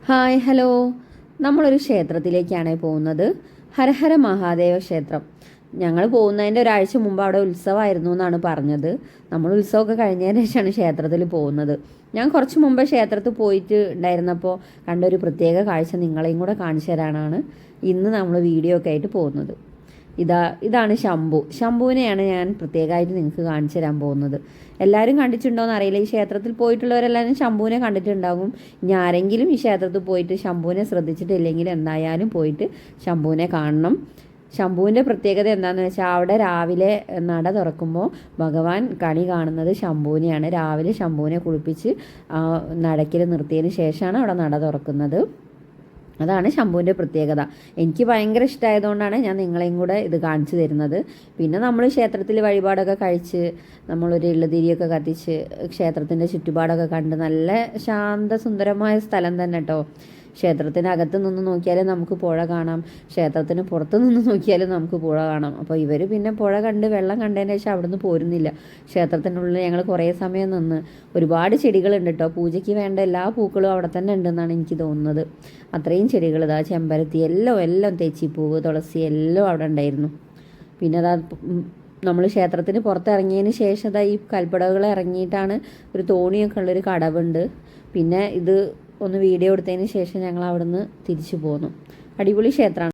Hi hello. നമ്മളൊരു ക്ഷേത്രത്തിലേക്കാണ് പോകുന്നത്. ഹരഹര മഹാദേവ ക്ഷേത്രം. ഞങ്ങൾ പോകുന്നതിൻ്റെ ഒരാഴ്ച മുമ്പ് അവിടെ ഉത്സവമായിരുന്നു എന്നാണ് പറഞ്ഞത്. നമ്മൾ ഉത്സവമൊക്കെ കഴിഞ്ഞതിന് ശേഷമാണ് ക്ഷേത്രത്തിൽ പോകുന്നത്. ഞാൻ കുറച്ച് മുമ്പ് ക്ഷേത്രത്തിൽ പോയിട്ട് ഉണ്ടായിരുന്നപ്പോൾ കണ്ടൊരു പ്രത്യേക കാഴ്ച നിങ്ങളെയും കൂടെ കാണിച്ചു തരാനാണ് ഇന്ന് നമ്മൾ വീഡിയോ ഒക്കെ ആയിട്ട് പോകുന്നത്. ഇതാണ് ശംഭുവിനെയാണ് ഞാൻ പ്രത്യേകമായിട്ട് നിങ്ങൾക്ക് കാണിച്ചു തരാൻ പോകുന്നത്. എല്ലാവരും കണ്ടിട്ടുണ്ടോയെന്ന് അറിയില്ല. ഈ ക്ഷേത്രത്തിൽ പോയിട്ടുള്ളവരെല്ലാവരും ശംഭുവിനെ കണ്ടിട്ടുണ്ടാകും. ഇനി ആരെങ്കിലും ഈ ക്ഷേത്രത്തിൽ പോയിട്ട് ശംഭുവിനെ ശ്രദ്ധിച്ചിട്ടില്ലെങ്കിൽ എന്തായാലും പോയിട്ട് ശംഭുവിനെ കാണണം. ശംഭുവിൻ്റെ പ്രത്യേകത എന്താണെന്ന് വെച്ചാൽ അവിടെ രാവിലെ നട തുറക്കുമ്പോൾ ഭഗവാൻ കണി കാണുന്നത് ശംഭുവിനെയാണ്. രാവിലെ ശംഭുവിനെ കുളിപ്പിച്ച് നടക്കിൽ നിർത്തിയതിന് ശേഷമാണ് അവിടെ നട തുറക്കുന്നത്. അതാണ് ശംഭുവിൻ്റെ പ്രത്യേകത. എനിക്ക് ഭയങ്കര ഇഷ്ടമായതുകൊണ്ടാണ് ഞാൻ നിങ്ങളെയും കൂടെ ഇത് കാണിച്ചു തരുന്നത്. പിന്നെ നമ്മൾ ക്ഷേത്രത്തിൽ വഴിപാടൊക്കെ കഴിച്ച് നമ്മളൊരു എള്ളുതിരിയൊക്കെ കത്തിച്ച് ക്ഷേത്രത്തിൻ്റെ ചുറ്റുപാടൊക്കെ കണ്ട് നല്ല ശാന്തസുന്ദരമായ സ്ഥലം തന്നെ കേട്ടോ. ക്ഷേത്രത്തിനകത്ത് നിന്ന് നോക്കിയാലും നമുക്ക് പുഴ കാണാം, ക്ഷേത്രത്തിന് പുറത്ത് നിന്ന് നോക്കിയാലും നമുക്ക് പുഴ കാണാം. അപ്പോൾ ഇവർ പിന്നെ പുഴ കണ്ട് വെള്ളം കണ്ടതിന് ശേഷം അവിടുന്ന് പോരുന്നില്ല. ക്ഷേത്രത്തിനുള്ളിൽ ഞങ്ങൾ കുറേ സമയം നിന്ന്. ഒരുപാട് ചെടികളുണ്ട് കേട്ടോ. പൂജയ്ക്ക് വേണ്ട എല്ലാ പൂക്കളും അവിടെ തന്നെ ഉണ്ടെന്നാണ് എനിക്ക് തോന്നുന്നത്. അത്രയും ചെടികൾ, ഇതാ ചെമ്പരത്തി, എല്ലാം തെച്ചിപ്പൂവ്, തുളസി എല്ലാം അവിടെ ഉണ്ടായിരുന്നു. പിന്നെ അതാ നമ്മൾ ക്ഷേത്രത്തിന് പുറത്തിറങ്ങിയതിന് ശേഷം ഈ കൽപ്പടകൾ ഇറങ്ങിയിട്ടാണ് ഒരു തോണിയൊക്കെ ഉള്ളൊരു കടവുണ്ട്. പിന്നെ ഇത് ഒന്ന് വീഡിയോ എടുത്തതിന് ശേഷം ഞങ്ങൾ അവിടുന്ന് തിരിച്ചു പോന്നു. അടിപൊളി ക്ഷേത്രമാണ്.